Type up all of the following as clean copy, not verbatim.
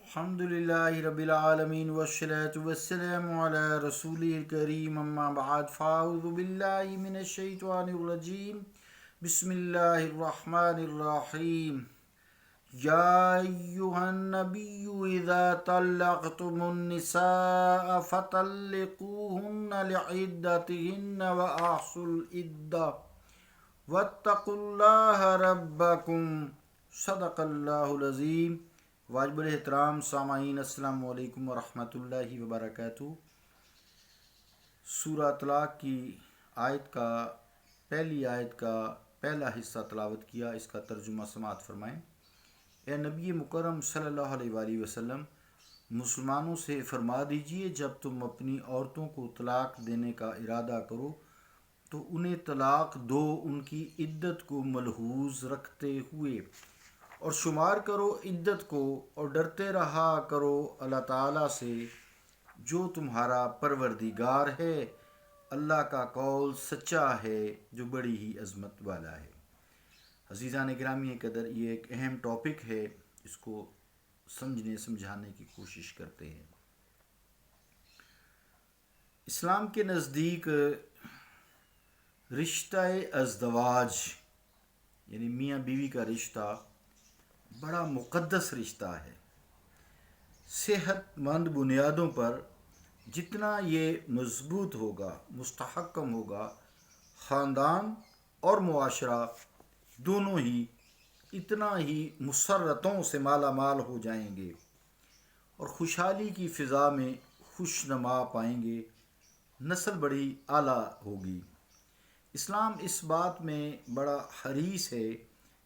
الحمدللہ رب العالمین والصلاة والسلام علی رسولہ الکریم اما بعد فاعوذ باللہ من الشیطان الرجیم بسم اللہ الرحمن الرحیم یا ایہا النبی اذا طلقتم النساء فطلقوہن لعدتہن واحصوا العدہ واتقوا اللہ ربکم صدق اللہ العظیم۔ واجب الاحترام سامعین، السلام علیکم ورحمۃ اللہ وبرکاتہ۔ سورہ طلاق کی پہلی آیت کا پہلا حصہ تلاوت کیا، اس کا ترجمہ سماعت فرمائیں۔ اے نبی مکرم صلی اللہ علیہ وآلہ وسلم، مسلمانوں سے فرما دیجئے جب تم اپنی عورتوں کو طلاق دینے کا ارادہ کرو تو انہیں طلاق دو، ان کی عدت کو ملحوظ رکھتے ہوئے، اور شمار کرو عدت کو، اور ڈرتے رہا کرو اللہ تعالیٰ سے جو تمہارا پروردگار ہے۔ اللہ کا قول سچا ہے جو بڑی ہی عظمت والا ہے۔ عزیزان گرامی قدر، یہ ایک اہم ٹاپک ہے، اس کو سمجھانے کی کوشش کرتے ہیں۔ اسلام کے نزدیک رشتہ ازدواج یعنی میاں بیوی کا رشتہ بڑا مقدس رشتہ ہے۔ صحت مند بنیادوں پر جتنا یہ مضبوط ہوگا، مستحکم ہوگا، خاندان اور معاشرہ دونوں ہی اتنا ہی مسرتوں سے مالا مال ہو جائیں گے اور خوشحالی کی فضا میں خوش نما پائیں گے، نسل بڑی اعلیٰ ہوگی۔ اسلام اس بات میں بڑا حریص ہے،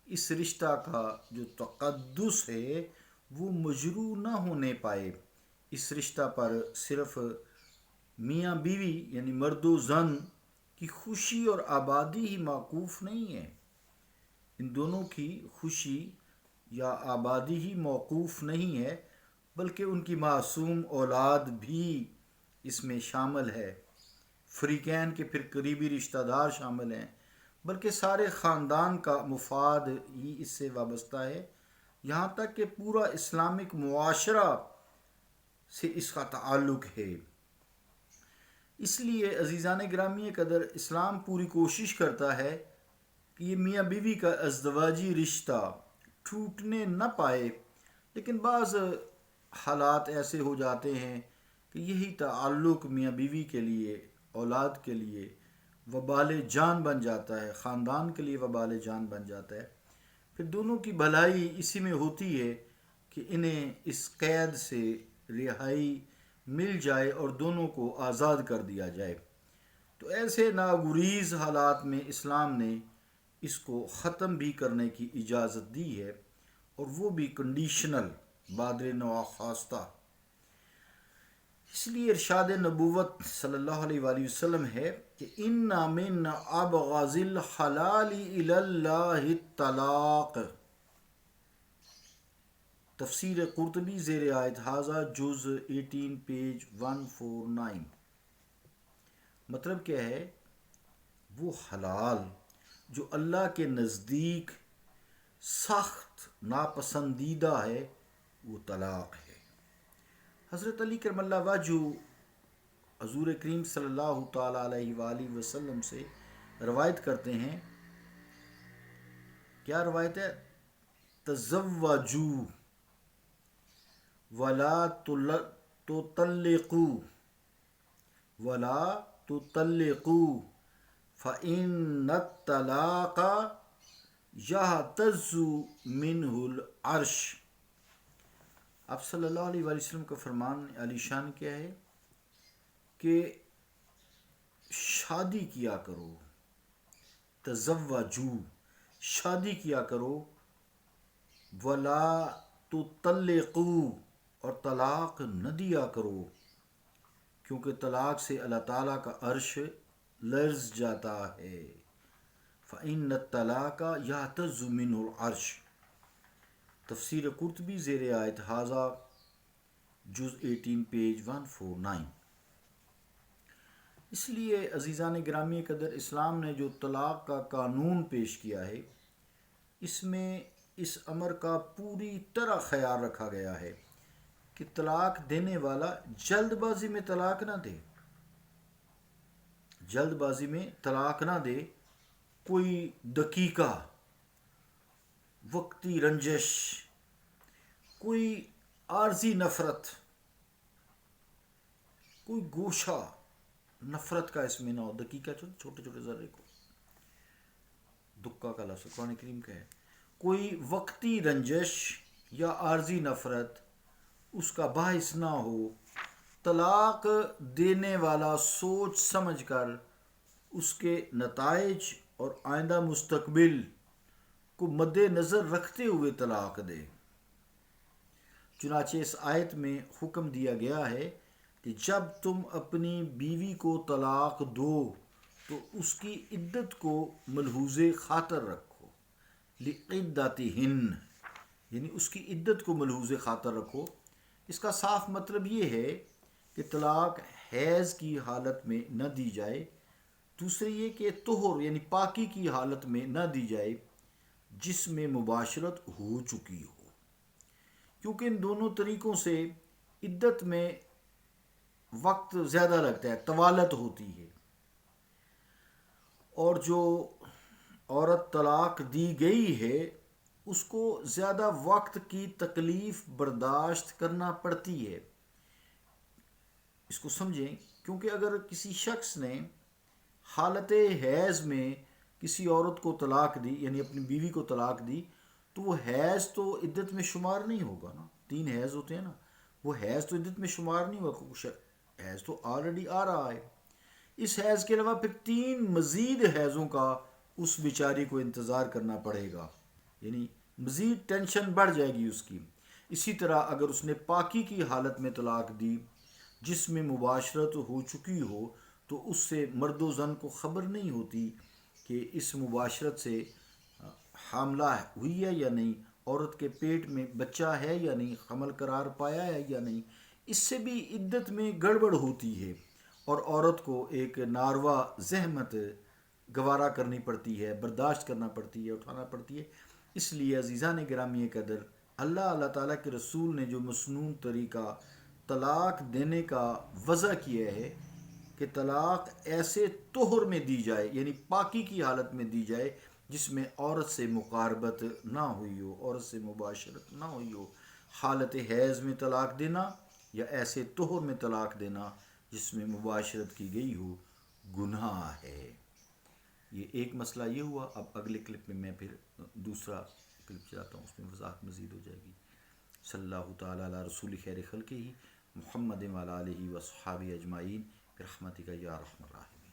اس رشتہ کا جو تقدس ہے وہ مجروح نہ ہونے پائے۔ اس رشتہ پر صرف میاں بیوی یعنی مرد و زن کی خوشی اور آبادی ہی موقوف نہیں ہے، ان دونوں کی خوشی یا آبادی ہی موقوف نہیں ہے، بلکہ ان کی معصوم اولاد بھی اس میں شامل ہے۔ فریقین کے پھر قریبی رشتہ دار شامل ہیں، بلکہ سارے خاندان کا مفاد ہی اس سے وابستہ ہے، یہاں تک کہ پورا اسلامک معاشرہ سے اس کا تعلق ہے۔ اس لیے عزیزان گرامی قدر، اسلام پوری کوشش کرتا ہے کہ یہ میاں بیوی کا ازدواجی رشتہ ٹوٹنے نہ پائے، لیکن بعض حالات ایسے ہو جاتے ہیں کہ یہی تعلق میاں بیوی کے لیے، اولاد کے لیے وبال جان بن جاتا ہے، خاندان کے لیے وبال جان بن جاتا ہے۔ پھر دونوں کی بھلائی اسی میں ہوتی ہے کہ انہیں اس قید سے رہائی مل جائے اور دونوں کو آزاد کر دیا جائے۔ تو ایسے ناگزیر حالات میں اسلام نے اس کو ختم بھی کرنے کی اجازت دی ہے، اور وہ بھی کنڈیشنل، بادر نواخواستہ۔ اس لیے ارشاد نبوت صلی اللہ علیہ وآلہ وسلم ہے کہ ان من ابغض الحلال الی اللہ الطلاق۔ تفسیر قرطبی زیر آیت ھذا جز 18 پیج 149۔ مطلب کیا ہے؟ وہ حلال جو اللہ کے نزدیک سخت ناپسندیدہ ہے وہ طلاق ہے۔ حضرت علی کرم اللہ وجہہ حضور کریم صلی اللہ تعالیٰ علیہ وآلہ وسلم سے روایت کرتے ہیں، کیا روایت ہے؟ تزوجوا ولا تطلقوا ولا تطلقوا فإن الطلاق يهتز منه العرش۔ آپ صلی اللہ علیہ وآلہ وسلم کا فرمان علی شان کیا ہے کہ شادی کیا کرو، تزوجو، شادی کیا کرو، ولا تطلقو، اور طلاق نہ دیا کرو، کیونکہ طلاق سے اللہ تعالیٰ کا عرش لرز جاتا ہے۔ فإن الطلاق يهتز منه العرش۔ تفسیر قرطبی زیر آیت ھذا جز 18 پیج 149۔ اس لیے عزیزان گرامی قدر، اسلام نے جو طلاق کا قانون پیش کیا ہے، اس میں اس امر کا پوری طرح خیال رکھا گیا ہے کہ طلاق دینے والا جلد بازی میں طلاق نہ دے، جلد بازی میں طلاق نہ دے، کوئی دقیقہ، وقتی رنجش، کوئی عارضی نفرت، کوئی گوشہ نفرت کا اس میں نہ ہو، دقیقہ چھوٹے چھوٹے ذرے کو، دکا کا لفظ قرآن کریم کا ہے، کوئی وقتی رنجش یا عارضی نفرت اس کا باعث نہ ہو، طلاق دینے والا سوچ سمجھ کر اس کے نتائج اور آئندہ مستقبل کو مد نظر رکھتے ہوئے طلاق دے۔ چنانچہ اس آیت میں حکم دیا گیا ہے کہ جب تم اپنی بیوی کو طلاق دو تو اس کی عدت کو ملحوظ خاطر رکھو، لعدتہن، یعنی اس کی عدت کو ملحوظ خاطر رکھو۔ اس کا صاف مطلب یہ ہے کہ طلاق حیض کی حالت میں نہ دی جائے، دوسرے یہ کہ طہر یعنی پاکی کی حالت میں نہ دی جائے جس میں مباشرت ہو چکی ہو، کیونکہ ان دونوں طریقوں سے عدت میں وقت زیادہ لگتا ہے، طوالت ہوتی ہے، اور جو عورت طلاق دی گئی ہے اس کو زیادہ وقت کی تکلیف برداشت کرنا پڑتی ہے۔ اس کو سمجھیں، کیونکہ اگر کسی شخص نے حالت حیض میں کسی عورت کو طلاق دی، یعنی اپنی بیوی کو طلاق دی، تو وہ حیض تو عدت میں شمار نہیں ہوگا نا، 3 حیض ہوتے ہیں نا، وہ حیض تو عدت میں شمار نہیں ہوگا، حیض تو آلریڈی آ رہا ہے۔ اس حیض کے علاوہ پھر 3 مزید حیضوں کا اس بیچاری کو انتظار کرنا پڑے گا، یعنی مزید ٹینشن بڑھ جائے گی اس کی۔ اسی طرح اگر اس نے پاکی کی حالت میں طلاق دی جس میں مباشرت ہو چکی ہو تو اس سے مرد و زن کو خبر نہیں ہوتی کہ اس مباشرت سے حاملہ ہوئی ہے یا نہیں، عورت کے پیٹ میں بچہ ہے یا نہیں، حمل قرار پایا ہے یا نہیں، اس سے بھی عدت میں گڑبڑ ہوتی ہے اور عورت کو ایک ناروا زحمت گوارا کرنی پڑتی ہے، برداشت کرنا پڑتی ہے، اٹھانا پڑتی ہے۔ اس لیے عزیزان گرامی قدر، اللہ تعالیٰ کے رسول نے جو مسنون طریقہ طلاق دینے کا وضع کیا ہے کہ طلاق ایسے طہر میں دی جائے، یعنی پاکی کی حالت میں دی جائے جس میں عورت سے مقاربت نہ ہوئی ہو، عورت سے مباشرت نہ ہوئی ہو، حالت حیض میں طلاق دینا یا ایسے طہر میں طلاق دینا جس میں مباشرت کی گئی ہو، گناہ ہے۔ یہ ایک مسئلہ یہ ہوا۔ اب اگلے کلپ میں میں پھر دوسرا کلپ چلاتا ہوں، اس میں وضاحت مزید ہو جائے گی۔ صلی اللہ تعالیٰ علی رسول خیر خلقہ محمد وعلی آلہ وصحبہ اجمعین برحمتک یا ارحم الراحمین۔